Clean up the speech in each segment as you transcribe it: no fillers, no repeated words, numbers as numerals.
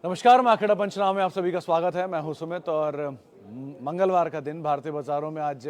नमस्कार, मैं अखेड़ा पंचनामे में आप सभी का स्वागत है। मैं हूं सुमित और मंगलवार का दिन भारतीय बाजारों में आज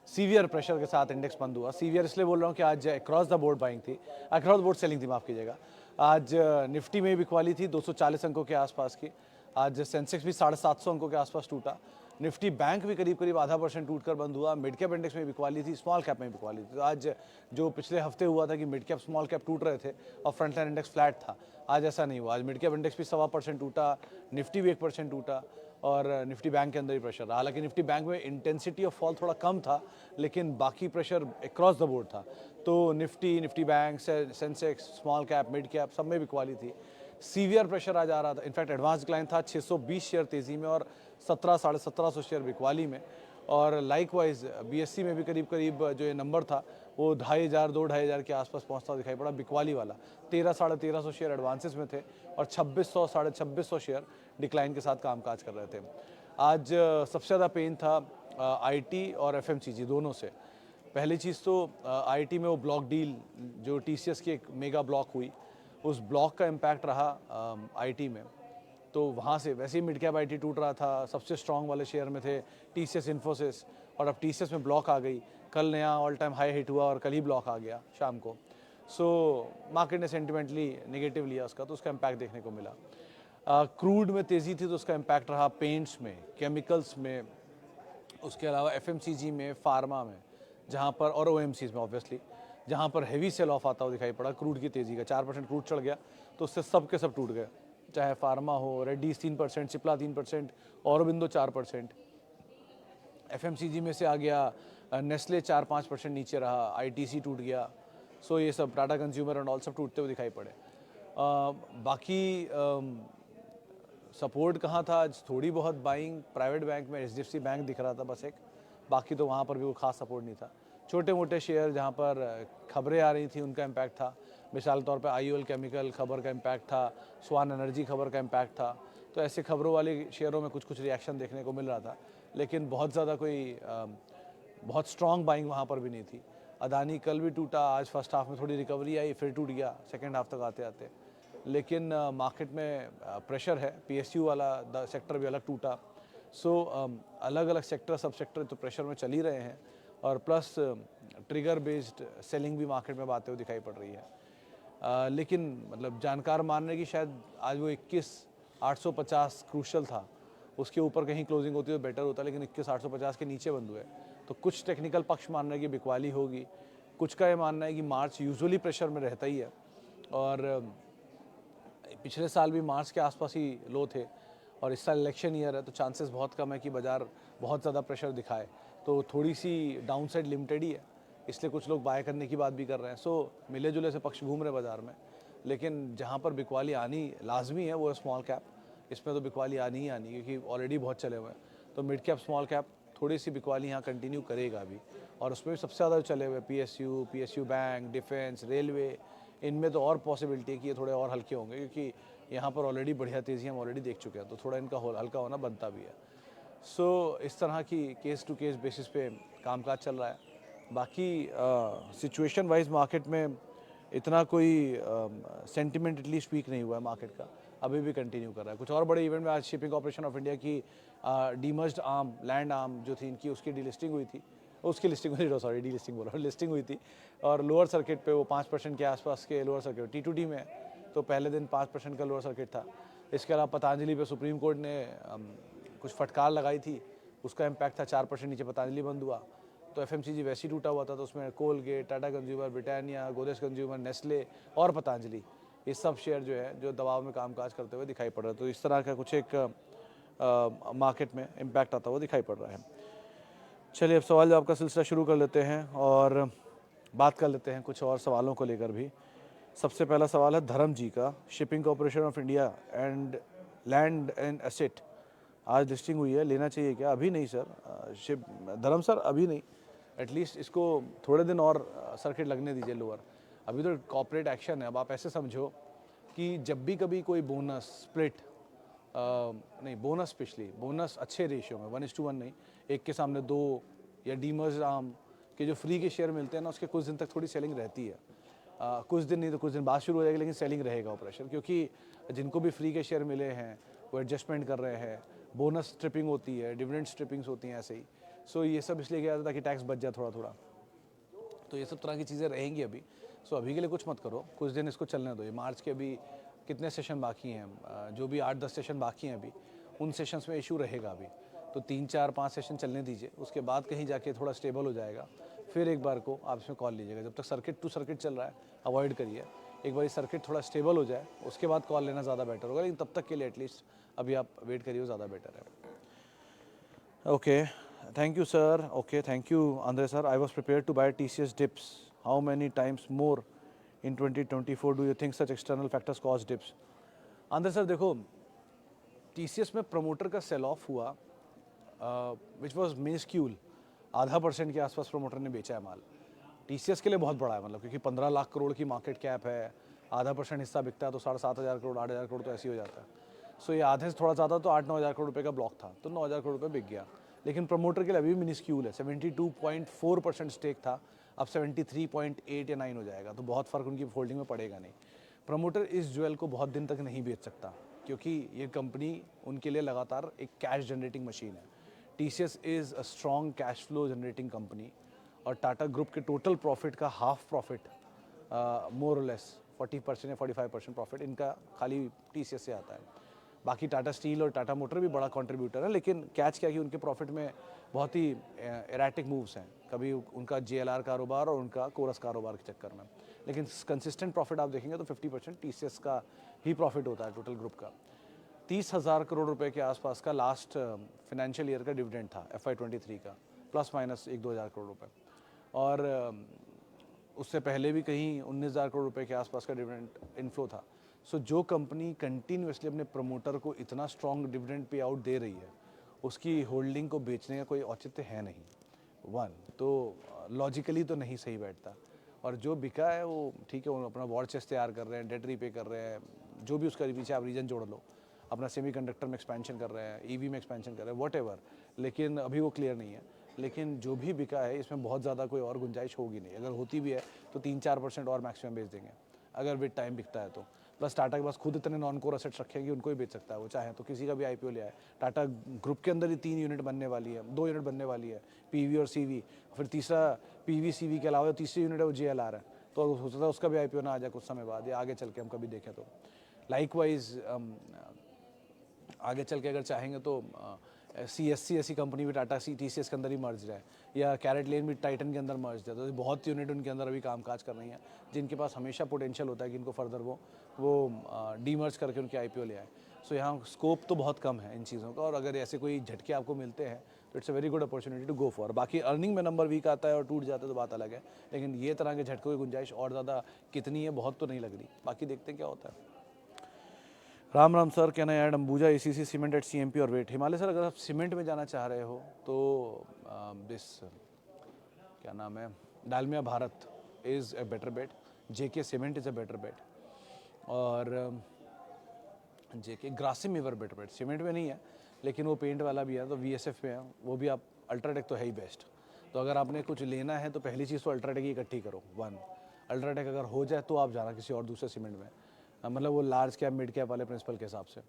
सीवियर प्रेशर के साथ इंडेक्स बंद हुआ। सीवियर इसलिए बोल रहा हूं कि आज अक्रॉस द बोर्ड बाइंग थी, अक्रॉस बोर्ड सेलिंग थी, माफ कीजिएगा। आज निफ्टी में बिकवाली थी 240 अंकों के आसपास की। आज सेंसेक्स भी 750 अंकों के आसपास टूटा। निफ्टी बैंक भी करीब करीब आधा % टूटकर बंद हुआ। मिड कैप इंडेक्स में बिकवाली थी, स्मॉल कैप में बिकवाली थी। तो आज जो पिछले हफ्ते हुआ था कि मिड कैप स्मॉल कैप टूट रहे थे और फ्रंट लाइन इंडेक्स फ्लैट था, आज ऐसा नहीं हुआ। आज मिड कैप इंडेक्स भी 1.25% टूटा, निफ्टी भी 1% टूटा और निफ्टी बैंक के अंदर ही प्रेशर रहा। हालांकि निफ्टी बैंक में इंटेंसिटी ऑफ फॉल थोड़ा कम था, लेकिन बाकी प्रेशर अक्रॉस द बोर्ड था। तो Nifty bank, Sensex, small cap, mid cap सब में बिकवाली थी। सीवियर प्रेशर आज आ रहा था। इनफैक्ट एडवांस डिक्लाइन था 620 शेयर तेजी में और 1700-1750 शेयर बिकवाली में। और लाइकवाइज बीएससी में भी करीब करीब जो ये नंबर था वो 2500-2500 के आसपास पहुंचता दिखाई पड़ा बिकवाली वाला। 1300-1350 शेयर एडवांसेस में थे और 2600-2650 शेयर डिक्लाइन के साथ कामकाज कर रहे थे। आज सबसे ज़्यादा पेन था आईटी और एफएमसीजी दोनों से। पहली चीज़ तो आईटी में वो ब्लॉक डील जो टीसीएस की एक मेगा ब्लॉक हुई, उस ब्लॉक का इम्पैक्ट रहा आईटी में। तो वहाँ से वैसे ही मिड कैप आईटी टूट रहा था। सबसे स्ट्रांग वाले शेयर में थे टीसीएस, इन्फोसिस, और अब टीसीएस में ब्लॉक आ गई। कल नया ऑल टाइम हाई हिट हुआ और कल ही ब्लॉक आ गया शाम को। सो मार्केट ने सेंटिमेंटली नेगेटिव लिया उसका, तो उसका इम्पैक्ट देखने को मिला। क्रूड में तेज़ी थी तो उसका इम्पैक्ट रहा पेंट्स में, केमिकल्स में, उसके अलावा एफएमसीजी में, फार्मा में, जहाँ पर, और ओएमसीज में ऑब्वियसली, जहाँ पर हेवी सेल ऑफ आता हुआ दिखाई पड़ा क्रूड की तेज़ी का। 4% क्रूड चढ़ गया तो उससे सब के सब टूट गए, चाहे फार्मा हो, रेड्डीज 3%, सिप्ला 3%, औरबिंदो 4%। एफएमसीजी में से आ गया नेस्ले 4-5% नीचे रहा, आईटीसी टूट गया। सो ये सब टाटा कंज्यूमर एंड ऑल सब टूटते हुए दिखाई पड़े। बाकी सपोर्ट कहाँ था आज? थोड़ी बहुत बाइंग प्राइवेट बैंक में, एचडीएफसी बैंक दिख रहा था बस एक, बाकी तो वहाँ पर भी वो खास सपोर्ट नहीं था। छोटे मोटे शेयर जहाँ पर खबरें आ रही थी उनका इम्पैक्ट था। मिसाल तौर पे आईओएल केमिकल खबर का इम्पैक्ट था, स्वान एनर्जी खबर का इम्पैक्ट था। तो ऐसे खबरों वाले शेयरों में कुछ कुछ रिएक्शन देखने को मिल रहा था, लेकिन बहुत ज़्यादा कोई बहुत स्ट्रॉन्ग बाइंग वहाँ पर भी नहीं थी। अदानी कल भी टूटा, आज फर्स्ट हाफ में थोड़ी रिकवरी आई, फिर टूट गया सेकेंड हाफ तक आते आते। लेकिन मार्केट में प्रेशर है, पीएसयू वाला सेक्टर भी अलग टूटा। सो अलग अलग सेक्टर, सब सेक्टर तो प्रेशर में चल ही रहे हैं, और प्लस ट्रिगर बेस्ड सेलिंग भी मार्केट में आते हुए दिखाई पड़ रही है। लेकिन मतलब जानकार मान रहे कि शायद आज वो 21,850 क्रूशल था, उसके ऊपर कहीं क्लोजिंग होती तो बेटर होता, लेकिन 21,850 के नीचे बंद हुए। तो कुछ टेक्निकल पक्ष मान रहे हैं कि बिकवाली होगी, कुछ का ये मानना है कि मार्च यूजुअली प्रेशर में रहता ही है, और पिछले साल भी मार्च के आसपास ही लो थे, और इस साल इलेक्शन ईयर है तो चांसेस बहुत कम है कि बाज़ार बहुत ज़्यादा प्रेशर दिखाए। तो थोड़ी सी डाउनसाइड लिमिटेड ही है, इसलिए कुछ लोग बाय करने की बात भी कर रहे हैं। सो मिले जुले से पक्ष घूम रहे बाज़ार में, लेकिन जहाँ पर बिकवाली आनी लाजमी है वो है स्मॉल कैप। इसमें तो बिकवाली आनी ही आनी, क्योंकि ऑलरेडी बहुत चले हुए हैं। तो मिड कैप, स्मॉल कैप थोड़ी सी बिकवाली यहाँ कंटिन्यू करेगा अभी, और उसमें भी सबसे ज़्यादा चले हुए पीएसयू बैंक, डिफेंस, रेलवे, इनमें तो और पॉसिबिलिटी है कि ये थोड़े और हल्के होंगे, क्योंकि यहाँ पर ऑलरेडी बढ़िया तेज़ी हम ऑलरेडी देख चुके हैं, तो थोड़ा इनका हल्का होना बनता भी है। सो इस तरह की केस टू केस बेसिस पे कामकाज चल रहा है। बाकी सिचुएशन वाइज मार्केट में इतना कोई सेंटिमेंट एटलीस्ट वीक नहीं हुआ है मार्केट का, अभी भी कंटिन्यू कर रहा है। कुछ और बड़े इवेंट में आज शिपिंग कॉर्पोरेशन ऑफ इंडिया की डीमर्ज्ड आर्म, लैंड आर्म जो थी इनकी, उसकी डीलिस्टिंग हुई थी, उसकी लिस्टिंग हुई, सॉरी डीलिस्टिंग बोला, लिस्टिंग हुई थी, और लोअर सर्किट पे वो 5% के आसपास के लोअर सर्किट T2D में, तो पहले दिन 5% का लोअर सर्किट था। इसके अलावा पतंजलि पे सुप्रीम कोर्ट ने कुछ फटकार लगाई थी, उसका इम्पैक्ट था, 4% नीचे पतंजलि बंद हुआ। तो एफएमसीजी वैसे ही टूटा हुआ था, तो उसमें Colgate, Tata consumer, Britannia, Godrej consumer, Nestle और पतंजलि, ये सब शेयर जो है जो दबाव में कामकाज करते हुए दिखाई पड़ रहा है। तो इस तरह का कुछ एक मार्केट में इम्पैक्ट आता हुआ दिखाई पड़ रहा है। चलिए अब सवाल जवाब का सिलसिला शुरू कर लेते हैं और बात कर लेते हैं कुछ और सवालों को लेकर भी। सबसे पहला सवाल है धर्म जी का। Shipping corporation of India and land and asset आज लिस्टिंग हुई है, लेना चाहिए क्या? अभी नहीं सर, धर्म सर अभी नहीं, एटलीस्ट इसको थोड़े दिन और सर्किट लगने दीजिए लोअर। अभी तो कॉर्पोरेट एक्शन है। अब आप ऐसे समझो कि जब भी कभी कोई बोनस स्प्लिट, नहीं बोनस, पिछली बोनस अच्छे रेशियो में 1:1 नहीं, एक के सामने 2, या डीमर्ज आर्म के जो फ्री के शेयर मिलते हैं ना, उसके कुछ दिन तक थोड़ी सेलिंग रहती है। कुछ दिन नहीं तो कुछ दिन बाद शुरू हो जाएगी, लेकिन सेलिंग रहेगा ऑपरेशन, क्योंकि जिनको भी फ्री के शेयर मिले हैं वो एडजस्टमेंट कर रहे हैं, बोनस स्ट्रिपिंग होती है, डिविडेंड स्ट्रिपिंग्स होती हैं ऐसे ही। सो ये सब इसलिए किया जाता है ताकि टैक्स बच जाए थोड़ा थोड़ा। तो ये सब तरह की चीज़ें रहेंगी अभी। सो अभी के लिए कुछ मत करो, कुछ दिन इसको चलने दो। ये मार्च के अभी कितने सेशन बाकी हैं, जो भी 8-10 सेशन बाकी हैं अभी, उन सेशंस में इशू रहेगा अभी। तो 3-4-5 सेशन चलने दीजिए, उसके बाद कहीं जाके थोड़ा स्टेबल हो जाएगा, फिर एक बार को आप इसमें कॉल लीजिएगा। जब तक सर्किट टू सर्किट चल रहा है अवॉइड करिए। एक बार सर्किट थोड़ा स्टेबल हो जाए उसके बाद कॉल लेना ज़्यादा बेटर होगा, लेकिन तब तक के लिए एटलीस्ट अभी आप वेट करिए, ज़्यादा बेटर है। Okay, thank you sir. Okay, thank you Andre sir. I was prepared to buy TCS dips. How many times more in 2024 do you think such external factors cause dips? Andre sir, देखो TCS में promoter का cell of हुआ which was minuscule, 0.5% के आसपास promoter ने बेचा है माल। TCS के लिए बहुत बड़ा है, मतलब क्योंकि 15 लाख करोड़ की मार्केट कैप है, 0.5% हिस्सा बिकता है तो 7,500 करोड़ 8,000 करोड़ तो ऐसे ही हो जाता है। सो ये आधे से थोड़ा ज़्यादा तो 8-9 हज़ार करोड़ रुपये का ब्लॉक था, तो 9,000 करोड़ रुपये बिक गया। लेकिन प्रमोटर के लिए अभी भी मिनिस्क्यूल है, 72.4% स्टेक था, अब 73.8 या 9 हो जाएगा, तो बहुत फ़र्क उनकी होल्डिंग में पड़ेगा नहीं। प्रमोटर इस ज्वेल को बहुत दिन तक नहीं बेच सकता, क्योंकि ये कंपनी उनके लिए लगातार एक कैश जनरेटिंग मशीन है। TCS is a strong cash flow generating company, और टाटा ग्रुप के टोटल प्रॉफिट का हाफ प्रॉफिट मोर और लेस 40% या 45% प्रॉफिट इनका खाली TCS से आता है। बाकी टाटा स्टील और टाटा मोटर भी बड़ा कंट्रीब्यूटर है, लेकिन कैच क्या कि उनके प्रॉफिट में बहुत ही एराटिक मूव्स हैं, कभी उनका JLR कारोबार और उनका कोरस कारोबार के चक्कर में। लेकिन कंसिस्टेंट प्रॉफिट आप देखेंगे तो 50% TCS का ही प्रॉफिट होता है टोटल ग्रुप का। 30,000 करोड़ रुपए के आसपास का लास्ट फाइनेंशियल ईयर का डिविडेंड था FY23 का, प्लस माइनस 1-2 हज़ार करोड़ रुपए, और उससे पहले भी कहीं 19,000 करोड़ रुपए के आसपास का डिविडेंड इनफ्लो था। सो जो कंपनी कंटिन्यूसली अपने प्रमोटर को इतना स्ट्रॉन्ग डिविडेंड पे आउट दे रही है, उसकी होल्डिंग को बेचने का कोई औचित्य है नहीं। वन तो लॉजिकली तो नहीं सही बैठता, और जो बिका है वो ठीक है, वो अपना वॉर चेस्ट तैयार कर रहे हैं, डेट रीपे कर रहे हैं, जो भी उसका पीछे आप रीजन जोड़ लो, अपना सेमीकंडक्टर में एक्सपेंशन कर रहे हैं, EV में एक्सपेंशन कर रहे हैं, व्हाटएवर, लेकिन अभी वो क्लियर नहीं है। लेकिन जो भी बिका है इसमें बहुत ज़्यादा कोई और गुंजाइश होगी नहीं, अगर होती भी है तो 3-4% और मैक्सिमम बेच देंगे अगर विद टाइम बिकता है तो। प्लस टाटा के पास खुद इतने नॉन कोर एसेट्स रखेंगे, उनको ही बेच सकता है वो चाहे तो, किसी का भी IPO ले आए। टाटा ग्रुप के अंदर ही 3 यूनिट बनने वाली है, 2 यूनिट बनने वाली है, PV और CV, फिर तीसरा PV CV के अलावा तीसरी यूनिट है वो JLR है, तो हो सकता है उसका भी IPO ना आ जाए कुछ समय बाद, या आगे चल के हम कभी देखें तो। लाइकवाइज आगे चल के अगर चाहेंगे तो CSC ऐसी कंपनी भी टाटा TCS के अंदर ही मर्ज है, या कैरेट लेन भी टाइटन के अंदर मर्ज है, तो बहुत यूनिट उनके अंदर अभी कामकाज कर रही हैं, जिनके पास हमेशा पोटेंशियल होता है कि इनको फर्दर वो डीमर्ज करके उनके IPO ले आए। सो यहाँ स्कोप तो बहुत कम है इन चीज़ों का, और अगर ऐसे कोई झटके आपको मिलते हैं तो it's a very good opportunity to go for. बाकी अर्निंग में नंबर वीक आता है और टूट जाता है तो बात अलग है, लेकिन ये तरह के झटकों की गुंजाइश और ज़्यादा कितनी है, बहुत तो नहीं लग रही। बाकी देखते हैं क्या होता है। Ram Ram sir, can I add Ambuja ACC cement at CMP और वेट? हिमालय सर, अगर आप सीमेंट में जाना चाह रहे हो तो दिस क्या नाम है, Dalmia Bharat is a better bet, JK cement is a better bet, और JK Grasim ever better bet. Cement में नहीं है लेकिन वो पेंट वाला भी है, तो VSF में है वो भी। आप अल्ट्राटेक तो है ही बेस्ट, तो अगर आपने कुछ लेना है तो पहली चीज़ तो अल्ट्राटेक ही इकट्ठी करो। वन, अल्ट्राटेक अगर हो जाए तो आप जाना किसी और दूसरे सीमेंट में, मतलब वो लार्ज कैप मिड कैप वाले प्रिंसिपल के हिसाब से।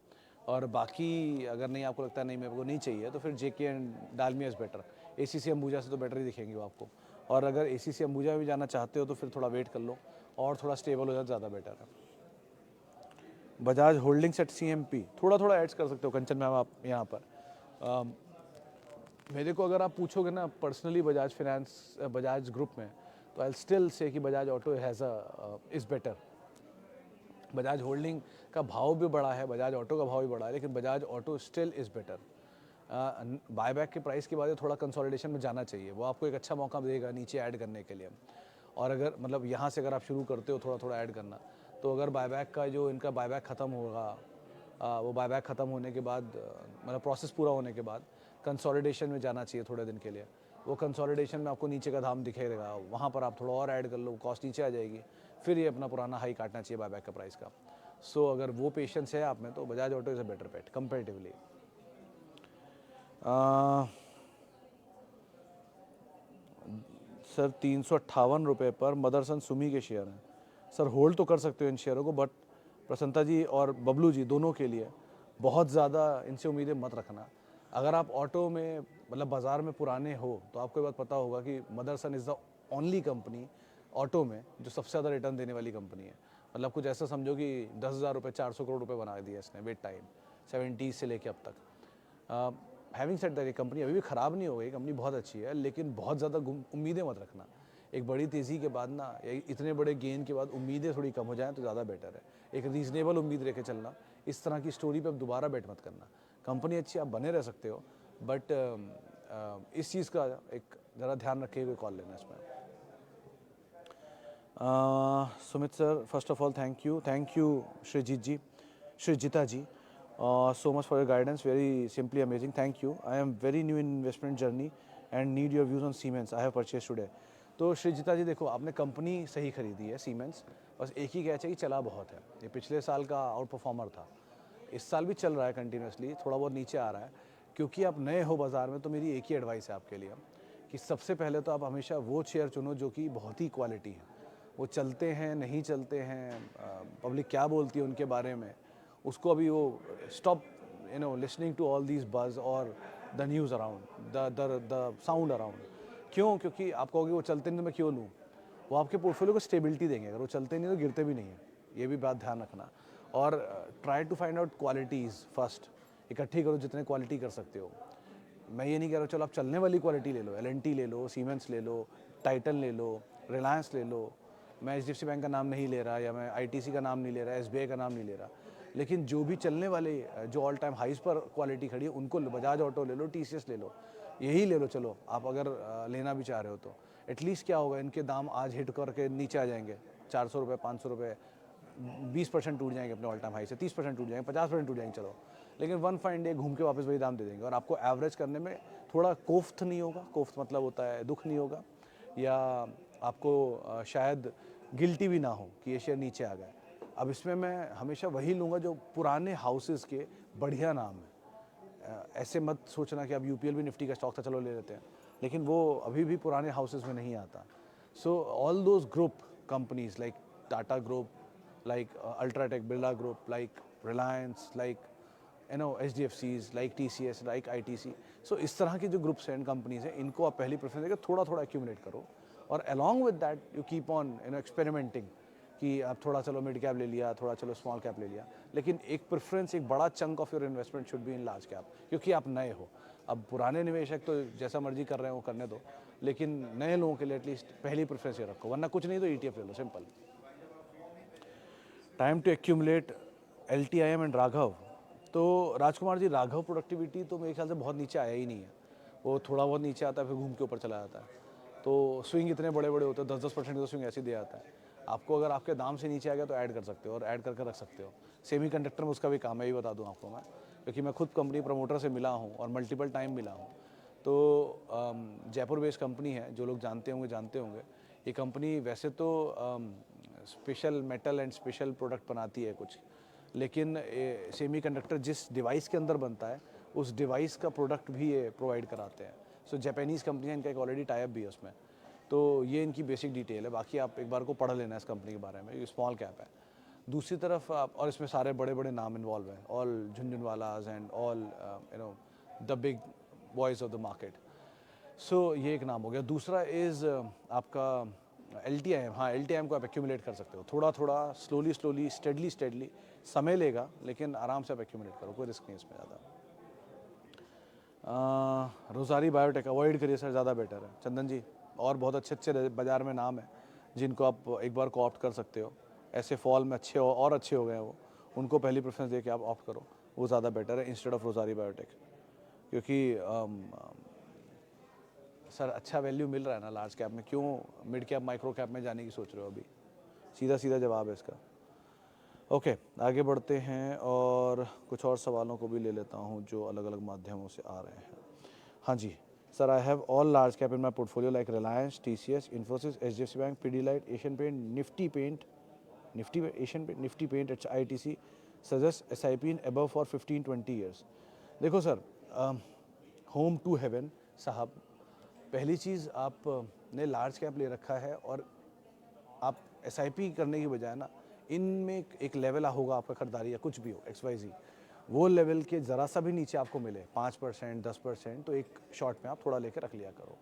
और बाकी अगर नहीं, आपको लगता है नहीं मेरे को नहीं चाहिए, तो फिर JK and Dalmia is better. ACC Ambuja से तो बेटर ही दिखेंगे वो आपको, और अगर ACC अंबुजा में भी जाना चाहते हो तो फिर थोड़ा वेट कर लो और थोड़ा स्टेबल हो जाए, ज़्यादा बेटर है। बजाज होल्डिंग्स एट CMP, थोड़ा थोड़ा ऐड्स कर सकते हो कंचन मैम आप यहाँ पर। मेरे को अगर आप पूछोगे ना personally Bajaj finance Bajaj group में, तो आई स्टिल से कि Bajaj auto has is better. Bajaj holding का भाव भी बड़ा है, बजाज ऑटो का भाव भी बड़ा है, लेकिन Bajaj auto still is better. Buyback के प्राइस के बाद थोड़ा कंसोलिडेशन में जाना चाहिए, वो आपको एक अच्छा मौका देगा नीचे ऐड करने के लिए। और अगर मतलब यहाँ से अगर आप शुरू करते हो थोड़ा थोड़ा ऐड करना, तो अगर बायबैक का जो इनका बायबैक ख़त्म होगा, वो बायबैक ख़त्म होने के बाद मतलब प्रोसेस पूरा होने के बाद कंसोलिडेशन में जाना चाहिए थोड़े दिन के लिए। वो कंसोलिडेशन में आपको नीचे का धाम दिखेगा, वहाँ पर आप थोड़ा और ऐड कर लो, कॉस्ट नीचे आ जाएगी, फिर ये अपना पुराना हाई काटना चाहिए बायबैक का प्राइस का। सो अगर वो पेशेंस है आप में तो Bajaj auto is a better bet comparatively. Sir 358 रुपये पर मदरसन सुमी के शेयर हैं, सर होल्ड तो कर सकते हो इन शेयरों को, बट प्रसन्नता जी और बबलू जी दोनों के लिए बहुत ज़्यादा इनसे उम्मीदें मत रखना। अगर आप ऑटो में मतलब बाज़ार में पुराने हो तो आपको ये बात पता होगा कि Motherson is the only company auto में जो सबसे ज़्यादा रिटर्न देने वाली कंपनी है। मतलब कुछ ऐसा समझो कि 10,000 रुपये 400 करोड़ रुपए बना दिया इसने विद टाइम, 70 से लेके अब तक। हैविंग सेड दैट ये कंपनी अभी भी ख़राब नहीं हो गई, कंपनी बहुत अच्छी है, लेकिन बहुत ज़्यादा उम्मीदें मत रखना। एक बड़ी तेज़ी के बाद ना, इतने बड़े गेन के बाद उम्मीदें थोड़ी कम हो जाएं तो ज़्यादा बेटर है। एक रीज़नेबल उम्मीद रह के चलना, इस तरह की स्टोरी पे अब दोबारा बैठ मत करना। कंपनी अच्छी, आप बने रह सकते हो, बट इस चीज़ का एक ज़रा ध्यान रखिए कोई कॉल लेना इसमें। Sumit sir, first of all thank you Sreejith ji, Shrijita ji, so much for your guidance, very simply amazing, thank you. I am very new in investment journey and need your views on Siemens. I have purchased today. तो श्रीजिता जी देखो, आपने company सही खरीदी है siemens, बस एक ही कहना चाहिए, चला बहुत है। ये पिछले साल का आउट परफॉर्मर था, इस साल भी चल रहा है कंटिन्यूसली, थोड़ा बहुत नीचे आ रहा है। क्योंकि आप नए हो बाज़ार में तो मेरी एक ही एडवाइस है आपके लिए कि सबसे पहले तो आप हमेशा वो शेयर चुनो जो कि बहुत ही क्वालिटी है। वो चलते हैं नहीं चलते हैं, पब्लिक क्या बोलती है उनके बारे में, उसको अभी वो stop listening to all these buzz और the news around the sound around. क्यों? क्योंकि आप कहोगे वो चलते नहीं तो मैं क्यों लूँ। वो आपके पोर्टफोलियो को स्टेबिलिटी देंगे, अगर वो चलते नहीं तो गिरते भी नहीं है, ये भी बात ध्यान रखना। और try to find out qualities first, इकट्ठी करो जितने क्वालिटी कर सकते हो। मैं ये नहीं कह रहा चलो आप चलने वाली क्वालिटी ले लो, एल ले लो, सीमेंस ले लो, टाइटन ले लो, रिलायंस ले लो। मैं एचडीएफसी बैंक का नाम नहीं ले रहा, या मैं आईटीसी का नाम नहीं ले रहा, एसबीआई का नाम नहीं ले रहा, लेकिन जो भी चलने वाले जो ऑल टाइम हाइस पर क्वालिटी खड़ी है उनको, बजाज ऑटो ले लो, टीसीएस ले लो, यही ले लो। चलो आप अगर लेना भी चाह रहे हो तो एटलीस्ट क्या होगा, इनके दाम आज हिट करके नीचे आ जाएंगे, 400 रुपये 500 रुपये, 20% टूट जाएंगे अपने ऑल टाइम हाई से, 30% टूट जाएंगे, 50% टूट जाएंगे, चलो, लेकिन वन फाइन डे घूम के वापस वही दाम दे देंगे। और आपको एवरेज करने में थोड़ा कोफ्त नहीं होगा, कोफ्त मतलब होता है दुख नहीं होगा, या आपको शायद गिल्टी भी ना हो कि ये शेयर नीचे आ गए। अब इसमें मैं हमेशा वही लूँगा जो पुराने हाउसेस के बढ़िया नाम है। ऐसे मत सोचना कि अब यूपीएल भी निफ्टी का स्टॉक था चलो ले लेते हैं, लेकिन वो अभी भी पुराने हाउसेस में नहीं आता। So all those group companies like Tata group, like UltraTech, Birla group, like Reliance, like HDFCs, like TCS, like ITC। सो इस तरह की जो ग्रुप्स एंड कंपनीज हैं, इनको आप पहली प्रेफरेंस देकर थोड़ा थोड़ा एक्यूमुलेट करो, और along with that you keep on experimenting कि आप थोड़ा चलो मिड कैप ले लिया, थोड़ा चलो स्मॉल कैप ले लिया, लेकिन एक प्रेफरेंस, एक बड़ा chunk of your investment should be in large cap, क्योंकि आप नए हो। अब पुराने निवेशक तो जैसा मर्जी कर रहे हैं वो करने दो, लेकिन नए लोगों के लिए एटलीस्ट पहली प्रेफरेंस ये रखो, वरना कुछ नहीं तो ETF ले लो, simple. Time to accumulate LTIM and Raghav. तो राजकुमार जी, राघव प्रोडक्टिविटी तो मेरे ख्याल से बहुत नीचे आया ही नहीं है, वो थोड़ा बहुत नीचे आता है फिर घूम के ऊपर चला जाता है। तो स्विंग इतने बड़े बड़े होते हैं, 10-10% का स्विंग ऐसे दे आता है। आपको अगर आपके दाम से नीचे आ गया तो ऐड कर सकते हो, और ऐड करके रख सकते हो। सेमीकंडक्टर में उसका भी काम है, ये बता दूं आपको मैं, क्योंकि मैं खुद कंपनी प्रमोटर से मिला हूँ और मल्टीपल टाइम मिला हूँ। तो जयपुर बेस्ड कंपनी है, जो लोग जानते होंगे। ये कंपनी वैसे तो special metal and special product बनाती है कुछ, लेकिन सेमीकंडक्टर जिस डिवाइस के अंदर बनता है उस डिवाइस का प्रोडक्ट भी ये प्रोवाइड कराते हैं। सो जापानीज़ कंपनी है, इनका एक ऑलरेडी टाइप भी है उसमें। तो ये इनकी बेसिक डिटेल है, बाकी आप एक बार को पढ़ लेना इस कंपनी के बारे में, ये स्मॉल कैप है। दूसरी तरफ आप, और इसमें सारे बड़े बड़े नाम इन्वॉल्व हैं, all Jhunjhunwalas and all the big boys of the market. So ये एक नाम हो गया। दूसरा इज़ आपका LTIM। हाँ, LTIM को आप एक्यूमुलेट कर सकते हो, थोड़ा थोड़ा, स्लोली स्टेडली, समय लेगा, लेकिन आराम से आप एक्यूमुलेट करो, कोई रिस्क नहीं इसमें ज़्यादा। रोजारी बायोटेक अवॉइड करिए सर, ज़्यादा बेटर है चंदन जी। और बहुत अच्छे बाज़ार में नाम है जिनको आप एक बार को ऑप्ट कर सकते हो, ऐसे फॉल में अच्छे हो गए हैं वो, उनको पहली प्रेफरेंस दे के आप ऑप्ट करो, वो ज़्यादा बेटर है इंस्टेड ऑफ रोजारी बायोटेक। क्योंकि सर अच्छा वैल्यू मिल रहा है ना लार्ज कैप में, क्यों मिड कैप माइक्रो कैप में जाने की सोच रहे हो अभी? सीधा जवाब है इसका। ओके, आगे बढ़ते हैं और कुछ और सवालों को भी ले लेता हूं जो अलग अलग माध्यमों से आ रहे हैं। हाँ जी sir, I have all large cap in my portfolio like Reliance, TCS, Infosys, HDFC bank, Pidilite, Asian paint, Nifty paint, ITC, suggest SIP in above for 15-20 years. देखो सर, होम टू हेवन साहब, पहली चीज़ आप ने लार्ज कैप ले रखा है और आप SIP करने की बजाय ना इनमें एक लेवल होगा आपका खरीदारी या कुछ भी हो XYZ, वो लेवल के ज़रा सा भी नीचे आपको मिले 5% 10%, तो एक शॉर्ट में आप थोड़ा लेके रख लिया करो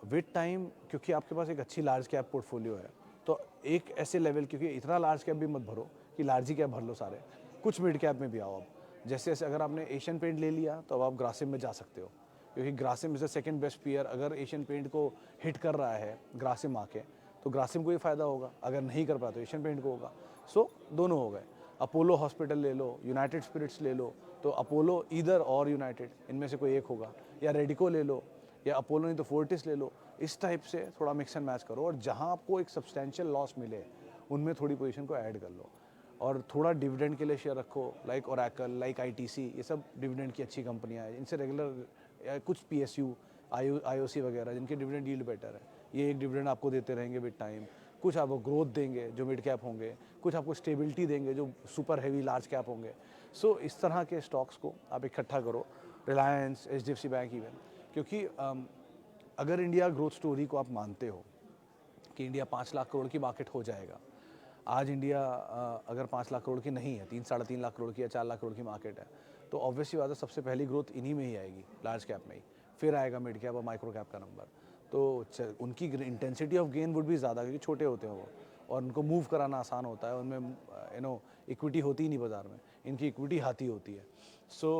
विद टाइम, क्योंकि आपके पास एक अच्छी लार्ज कैप पोर्टफोलियो है। तो एक ऐसे लेवल, क्योंकि इतना लार्ज कैप भी मत भरो कि लार्ज ही कैप भर लो सारे, कुछ मिड कैप में भी आओ। अब जैसे जैसे अगर आपने एशियन पेंट ले लिया तो अब आप ग्रासिम में जा सकते हो, क्योंकि Grasim is the second best pair. अगर एशियन पेंट को हिट कर रहा है ग्रासिम आके, तो ग्रासिम को ही फ़ायदा होगा, अगर नहीं कर पाया तो एशियन पेंट को होगा। सो दोनों हो गए। अपोलो हॉस्पिटल ले लो, यूनाइटेड स्पिरिट्स ले लो, तो अपोलो ईदर और यूनाइटेड इनमें से कोई एक होगा, या रेडिको ले लो, या अपोलो नहीं तो फोर्टिस ले लो। इस टाइप से थोड़ा मिक्स एंड मैच करो, और जहाँ आपको एक सब्सटेंशियल लॉस मिले उनमें थोड़ी पोजीशन को ऐड कर लो, और थोड़ा डिविडेंड के लिए शेयर रखो, लाइक ओरेकल, लाइक ITC, ये सब डिविडेंड की अच्छी कंपनियाँ हैं। इनसे रेगुलर कुछ PSU, IOC वगैरह जिनके डिविडेंड यील्ड बेटर है, ये एक डिविडेंड आपको देते रहेंगे विद टाइम। कुछ आपको ग्रोथ देंगे जो मिड कैप होंगे, कुछ आपको स्टेबिलिटी देंगे जो सुपर हैवी लार्ज कैप होंगे। सो इस तरह के स्टॉक्स को आप इकट्ठा करो, रिलायंस, HDFC बैंक इवन, क्योंकि अगर इंडिया ग्रोथ स्टोरी को आप मानते हो कि इंडिया 5 लाख करोड़ की मार्केट हो जाएगा, आज इंडिया अगर 5 लाख करोड़ की नहीं है, 3 साढ़े 3 लाख करोड़ की या 4 लाख करोड़ की मार्केट है, तो ऑब्वियसली बात है सबसे पहली ग्रोथ इन्हीं में ही आएगी, लार्ज कैप में ही, फिर आएगा मिड कैप और माइक्रो कैप का नंबर। तो उनकी इंटेंसिटी ऑफ गेन वुड भी ज़्यादा, क्योंकि छोटे होते हैं वो, और उनको मूव कराना आसान होता है, उनमें इक्विटी होती ही नहीं बाज़ार में, इनकी इक्विटी हाथी होती है। सो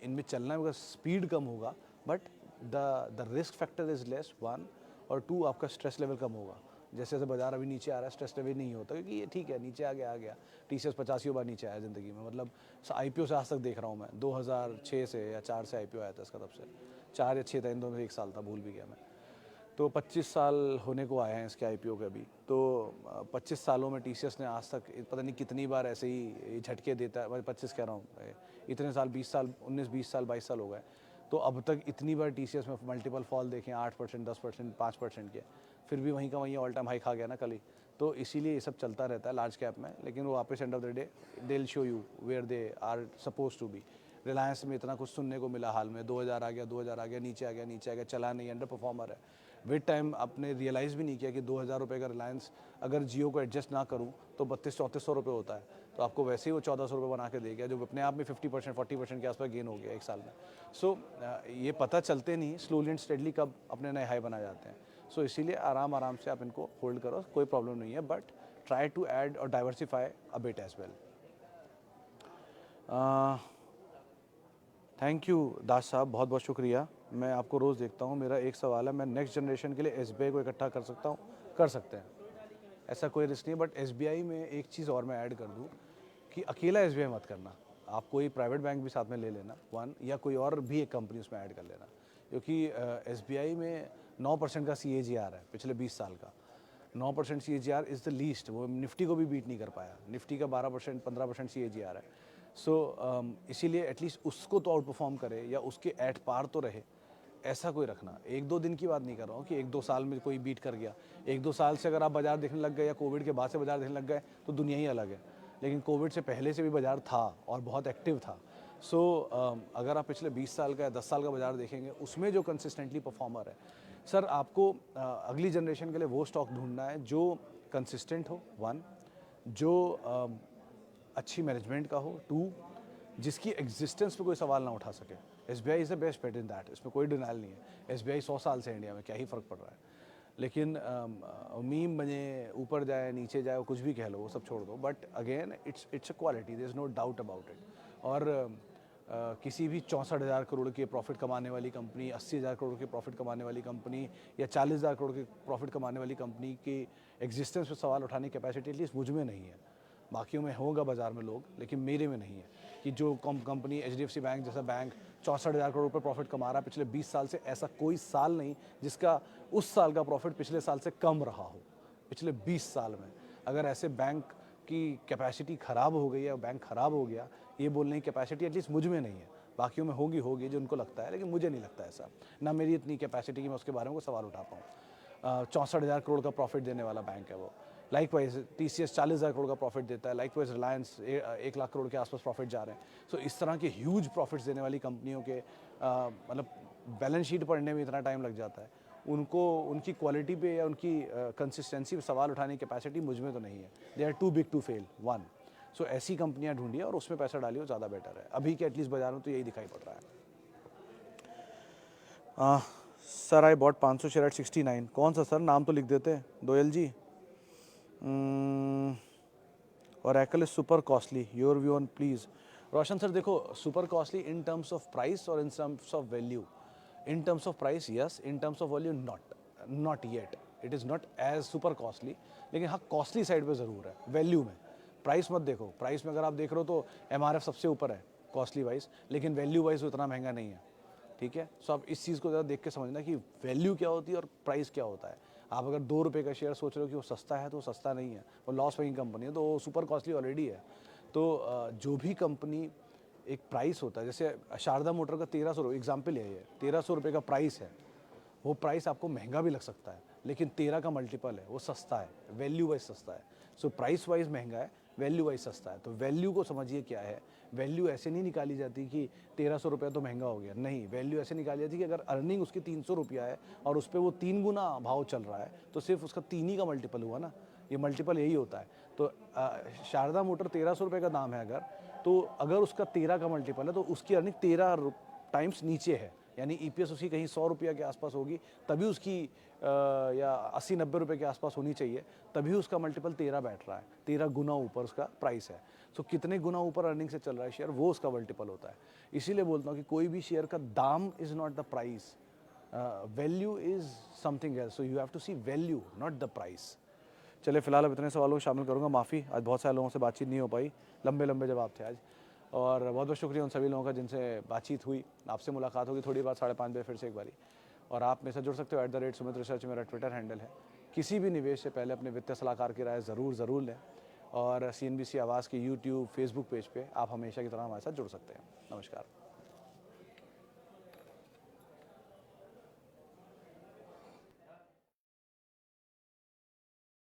इनमें चलना है, स्पीड कम होगा, but the risk factor is less, 1, और 2 आपका स्ट्रेस लेवल कम होगा। जैसे जैसे बाजार अभी नीचे आ रहा है, स्ट्रेस लेवल नहीं होता, क्योंकि ये ठीक है, नीचे आ गया TCS 85 बार नीचे आया ज़िंदगी में। मतलब IPO से आज तक देख रहा हूँ मैं, 2006 से या 4 से IPO आया था इसका, तब से 4 या 6 था, इन दोनों में 1 साल था, भूल भी गया मैं। तो 25 साल होने को आए हैं इसके IPO के अभी। तो 25 सालों में TCS ने आज तक पता नहीं कितनी बार ऐसे ही झटके देता है, 25 कह रहा हूँ, इतने साल, 20 साल, 19 20 साल 22 साल हो गए, तो अब तक इतनी बार TCS में मल्टीपल फॉल देखें, 8%, 10%, 5% के, फिर भी वहीं का वहीं ऑल टाइम हाई खा गया ना कल ही। तो इसीलिए ये सब चलता रहता है लार्ज कैप में, लेकिन वो वापस end of the day they will show you where they are suppose to be. Reliance में इतना कुछ सुनने को मिला हाल में, 2000 आ गया, 2000 आ गया, नीचे आ गया, नीचे आ गया, चला नहीं, अंडर परफॉर्मर है। विद टाइम आपने रियलाइज़ भी नहीं किया कि 2000 रुपये का रिलायंस अगर जियो को एडजस्ट ना करूँ तो 3200-3400 रुपये होता है, तो आपको वैसे ही वो 1400 रुपये बना के दे गया, जो अपने आप में 50% 40% के आसपास गेन हो गया एक साल में। सो ये पता चलते नहीं स्लोली एंड स्टेडली कब अपने नए हाई बना जाते हैं। सो इसीलिए आराम आराम से आप इनको होल्ड करो, कोई प्रॉब्लम नहीं है, बट ट्राई टू ऐड और diversify a bit as well. Thank you Das साहब, बहुत बहुत शुक्रिया। मैं आपको रोज़ देखता हूँ। मेरा एक सवाल है, मैं नेक्स्ट जनरेशन के लिए SBI को इकट्ठा कर सकता हूँ? कर सकते हैं, ऐसा कोई रिस्क नहीं है, बट SBI में एक चीज़ और मैं ऐड कर दूँ कि अकेला SBI मत करना, आप कोई प्राइवेट बैंक भी साथ में ले लेना, 1, या कोई और भी एक कंपनी उसमें ऐड कर लेना, क्योंकि SBI में 9% का CAGR है पिछले 20 साल का। 9% CAGR इज़ द लीस्ट, वो निफ्टी को भी बीट नहीं कर पाया, निफ्टी का 12% 15% CAGR है। सो इसीलिए एटलीस्ट उसको तो आउट परफॉर्म करे, या उसके एट पार तो रहे, ऐसा कोई रखना। 1-2 दिन की बात नहीं कर रहा हूँ कि 1-2 साल में कोई बीट कर गया। 1-2 साल से अगर आप बाजार देखने लग गए, या कोविड के बाद से बाजार देखने लग गए, तो दुनिया ही अलग है। लेकिन कोविड से पहले से भी बाजार था और बहुत एक्टिव था। सो अगर आप पिछले 20 साल का या 10 साल का बाजार देखेंगे, उसमें जो कंसिस्टेंटली परफॉर्मर है, सर आपको अगली जनरेशन के लिए वो स्टॉक ढूंढना है जो कंसिस्टेंट हो, 1, जो अच्छी मैनेजमेंट का हो, 2, जिसकी एग्जिस्टेंस पे कोई सवाल ना उठा सके। SBI is the best bet in that, इसमें कोई डिनाइल नहीं है। SBI 100 साल से इंडिया में, क्या ही फ़र्क पड़ रहा है। लेकिन मीम बने, ऊपर जाए नीचे जाए, कुछ भी कह लो, वो सब छोड़ दो, but again it's a quality, there is no doubt about it. और किसी भी 64,000 करोड़ के प्रॉफिट कमाने वाली कंपनी, 80,000 करोड़ के प्रॉफिट कमाने वाली कंपनी, या 40,000 करोड़ के प्रॉफिट कमाने वाली कंपनी की एग्जिस्टेंस पे सवाल उठाने की कैपेसिटी एटलीस्ट मुझ में नहीं है। बाकियों में होगा बाजार में लोग, लेकिन मेरे में नहीं है कि जो कंपनी HDFC बैंक जैसा बैंक 64,000 करोड़ पर प्रॉफिट कमा रहा है पिछले 20 साल से, ऐसा कोई साल नहीं जिसका उस साल का प्रॉफिट पिछले साल से कम रहा हो पिछले 20 साल में। अगर ऐसे बैंक की कैपेसिटी ख़राब हो गई है, बैंक ख़राब हो गया, ये बोलने की कैपेसिटी एटलीस्ट मुझ में नहीं है। बाकियों में होगी जो उनको लगता है, लेकिन मुझे नहीं लगता ऐसा, ना मेरी इतनी कैपेसिटी कि मैं उसके बारे में कोई सवाल उठा पाऊँ। 64,000 करोड़ का प्रॉफिट देने वाला बैंक है वो। लाइकवाइज TCS 40,000 करोड़ का प्रॉफिट देता है, लाइकवाइज रिलायंस 1 लाख करोड़ के आसपास प्रॉफिट जा रहे हैं। सो इस तरह के ह्यूज प्रॉफिट्स देने वाली कंपनियों के मतलब बैलेंस शीट पढ़ने में इतना टाइम लग जाता है, उनको उनकी क्वालिटी पे या उनकी कंसिस्टेंसी पे सवाल उठाने की कैपेसिटी मुझ में तो नहीं है। They are too big to fail one. So ऐसी कंपनियां ढूंढिए और उसमें पैसा डालिए, वो ज़्यादा बेटर है। अभी के एटलीस्ट बाजार में तो यही दिखाई पड़ रहा है। Sir I bought 500 share at 69। कौन सा सर, नाम तो लिख देते। Doyal ji. Oracle is super costly. Your view on please. Roshan sir देखो, super costly in terms of price और in terms of value. In terms of price yes, in terms of value not yet. It is not as super costly, लेकिन हाँ costly side पे ज़रूर है value में। Price मत देखो, price में अगर आप देख रहे हो तो MRF सबसे ऊपर है कॉस्टली वाइज, लेकिन वैल्यू वाइज उतना महंगा नहीं है। ठीक है, सो आप इस चीज़ को ज़रा देख के समझना कि वैल्यू क्या होती है और प्राइस क्या होता है। आप अगर 2 रुपये का शेयर सोच रहे हो कि वो सस्ता है, तो वो सस्ता नहीं है, वो लॉस मेकिंग कंपनी है, तो वो सुपर कॉस्टली ऑलरेडी है। तो जो भी कंपनी एक प्राइस होता है, जैसे शारदा मोटर का 1300 रुपये एग्जाम्पल है, ये 1300 रुपये का प्राइस है। वो प्राइस आपको महंगा भी लग सकता है, लेकिन 13 का मल्टीपल है, वो सस्ता है, वैल्यू वाइज सस्ता है। सो प्राइस वाइज महंगा है, वैल्यू वाइज सस्ता है। तो वैल्यू को समझिए क्या है। वैल्यू ऐसे नहीं निकाली जाती कि 1300 रुपये तो महंगा हो गया, नहीं। वैल्यू ऐसे निकाली जाती है कि अगर अर्निंग उसकी 300 रुपया है और उस पर वो 3 गुना भाव चल रहा है, तो सिर्फ उसका 3 ही का मल्टीपल हुआ ना। ये मल्टीपल यही होता है। तो शारदा मोटर 1300 रुपये का दाम है अगर, तो अगर उसका 13 का मल्टीपल है तो उसकी अर्निंग 13 टाइम्स नीचे है, यानी EPS उसकी कहीं 100 रुपया के आसपास होगी, तभी उसकी या 80-90 रुपये के आसपास होनी चाहिए, तभी उसका मल्टीपल 13 बैठ रहा है। 13 गुना ऊपर उसका प्राइस है। सो कितने गुना ऊपर अर्निंग से चल रहा है शेयर, वो उसका मल्टीपल होता है। इसीलिए बोलता हूँ कि कोई भी शेयर का दाम is not the price, value is something else. So you have to see value, not the price. चलिए फिलहाल अब इतने सवालों को शामिल करूँगा, माफ़ी आज बहुत सारे लोगों से बातचीत नहीं हो पाई, लंबे लंबे जवाब थे आज। और बहुत बहुत शुक्रिया उन सभी लोगों का जिनसे बातचीत हुई। आपसे मुलाकात होगी थोड़ी बाद 5:30 बजे फिर से एक बारी। और आप मेरे साथ जुड़ सकते हो @सुमित रिसर्च मेरा ट्विटर हैंडल है। किसी भी निवेश से पहले अपने वित्तीय सलाहकार की राय ज़रूर लें। और CNBC आवाज़ के YouTube फेसबुक पेज पे आप हमेशा की तरह हमारे साथ जुड़ सकते हैं। नमस्कार।